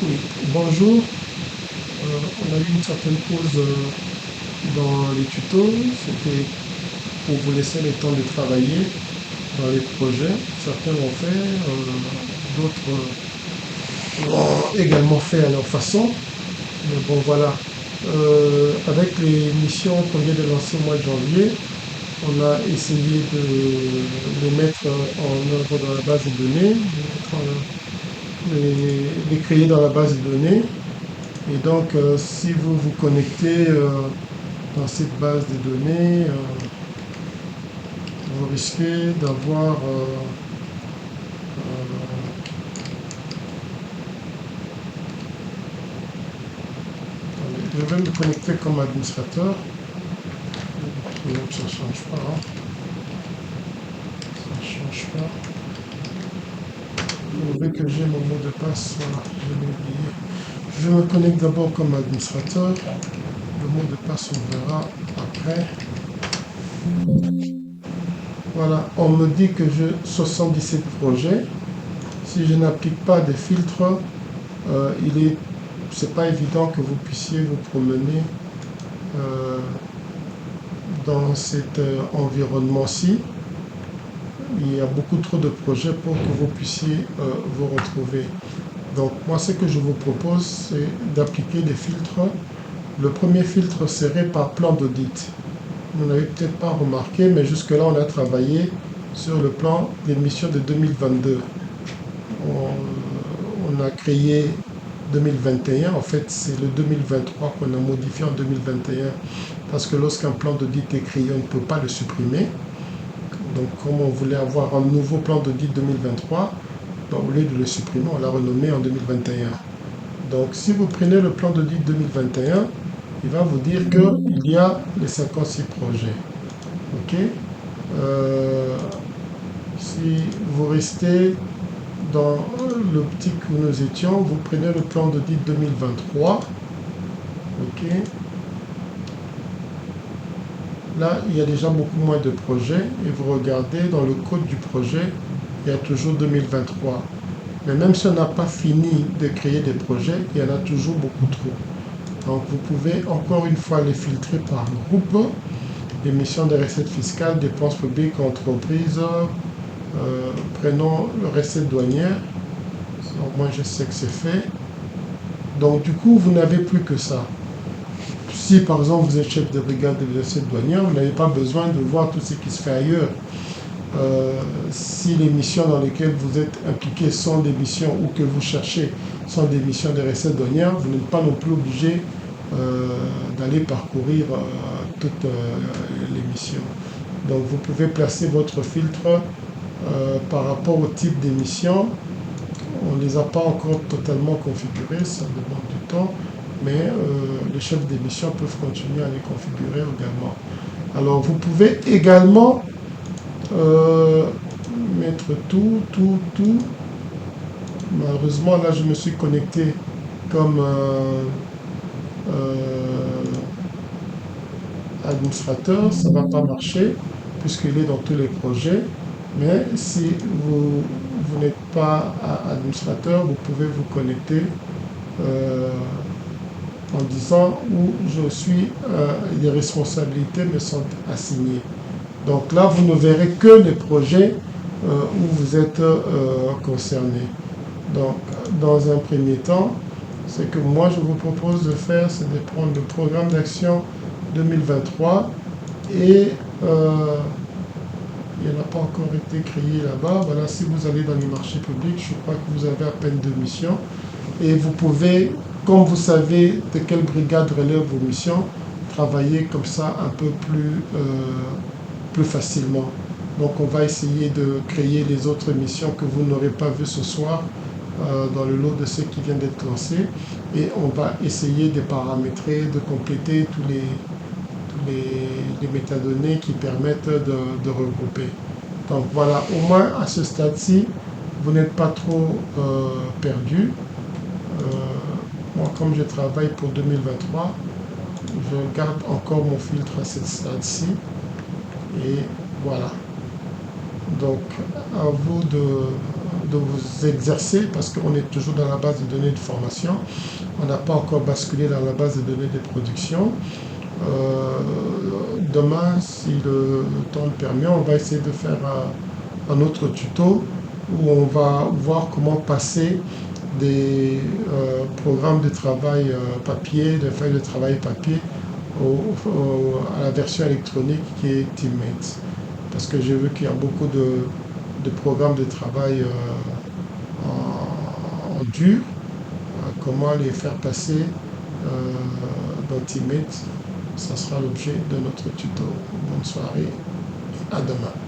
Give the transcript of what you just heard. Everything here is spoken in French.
Oui, bonjour. On a eu une certaine pause dans les tutos. C'était pour vous laisser le temps de travailler dans les projets. Certains l'ont fait, d'autres l'ont également fait à leur façon. Mais bon, voilà. Avec les missions qu'on vient de lancer au mois de janvier, on a essayé de les mettre en œuvre dans la base de données, les créer dans la base de données. Et donc, si vous vous connectez dans cette base de données, vous risquez d'avoir... je vais me connecter comme administrateur. Ça ne change pas. Hein. Ça ne change pas. Vous voulez que j'ai mon mot de passe. Voilà, je l'ai oublié. Je me connecte d'abord comme administrateur. Le mot de passe, on verra après. Voilà, on me dit que j'ai 77 projets. Si je n'applique pas des filtres, c'est pas évident que vous puissiez vous promener euh, dans cet environnement-ci. Il y a beaucoup trop de projets pour que vous puissiez vous retrouver. Donc moi, ce que je vous propose, c'est d'appliquer des filtres. Le premier filtre serait par plan d'audit. Vous n'avez peut-être pas remarqué, mais jusque-là, on a travaillé sur le plan des missions de 2022. On a créé 2021. En fait, c'est le 2023 qu'on a modifié en 2021 parce que lorsqu'un plan d'audit est créé, on ne peut pas le supprimer. Donc, comme on voulait avoir un nouveau plan d'audit 2023, donc, au lieu de le supprimer, on l'a renommé en 2021. Donc, si vous prenez le plan d'audit 2021, il va vous dire qu'il y a les 56 projets. OK. Euh, Si vous restez dans l'optique où nous étions, vous prenez le plan d'audit 2023. OK. Là, il y a déjà beaucoup moins de projets et vous regardez dans le code du projet, il y a toujours 2023. Mais même si on n'a pas fini de créer des projets, il y en a toujours beaucoup trop. Donc vous pouvez encore une fois les filtrer par groupe, émission de recettes fiscales, dépenses publiques, entreprises, prenons le recette douanière. Au moins je sais que c'est fait. Donc du coup, vous n'avez plus que ça. Si par exemple vous êtes chef de brigade de recettes douanières, vous n'avez pas besoin de voir tout ce qui se fait ailleurs. Si les missions dans lesquelles vous êtes impliqué sont des missions ou que vous cherchez sont des missions de recettes douanières, vous n'êtes pas non plus obligé d'aller parcourir toutes les missions. Donc vous pouvez placer votre filtre par rapport au type d'émission. On ne les a pas encore totalement configurés, ça demande du temps, mais les chefs d'émission peuvent continuer à les configurer également. Alors vous pouvez également mettre tout. Malheureusement, là, je me suis connecté comme administrateur. Ça ne va pas marcher puisqu'il est dans tous les projets. Mais si vous n'êtes pas administrateur, vous pouvez vous connecter en disant où je suis, les responsabilités me sont assignées. Donc là, vous ne verrez que les projets où vous êtes concerné. Donc, dans un premier temps, ce que moi je vous propose de faire, c'est de prendre le programme d'action 2023 et il n'a pas encore été créé là-bas. Voilà, si vous allez dans les marchés publics, je crois que vous avez à peine 2 missions. Et vous pouvez, comme vous savez de quelle brigade relève vos missions, travailler comme ça un peu plus facilement. Donc on va essayer de créer les autres missions que vous n'aurez pas vues ce soir dans le lot de ceux qui viennent d'être lancés. Et on va essayer de paramétrer, de compléter tous les métadonnées qui permettent de regrouper. Donc voilà, au moins à ce stade-ci, vous n'êtes pas trop perdu. Moi, comme je travaille pour 2023, je garde encore mon filtre à ce stade-ci. Et voilà. Donc, à vous de vous exercer parce qu'on est toujours dans la base de données de formation. On n'a pas encore basculé dans la base de données de production. Demain, si le temps le permet, on va essayer de faire un autre tuto où on va voir comment passer des programmes de travail papier, des feuilles de travail papier à la version électronique qui est Teammates. Parce que j'ai vu qu'il y a beaucoup de programmes de travail en dur. Comment les faire passer dans Teammates, ça sera l'objet de notre tuto. Bonne soirée, à demain.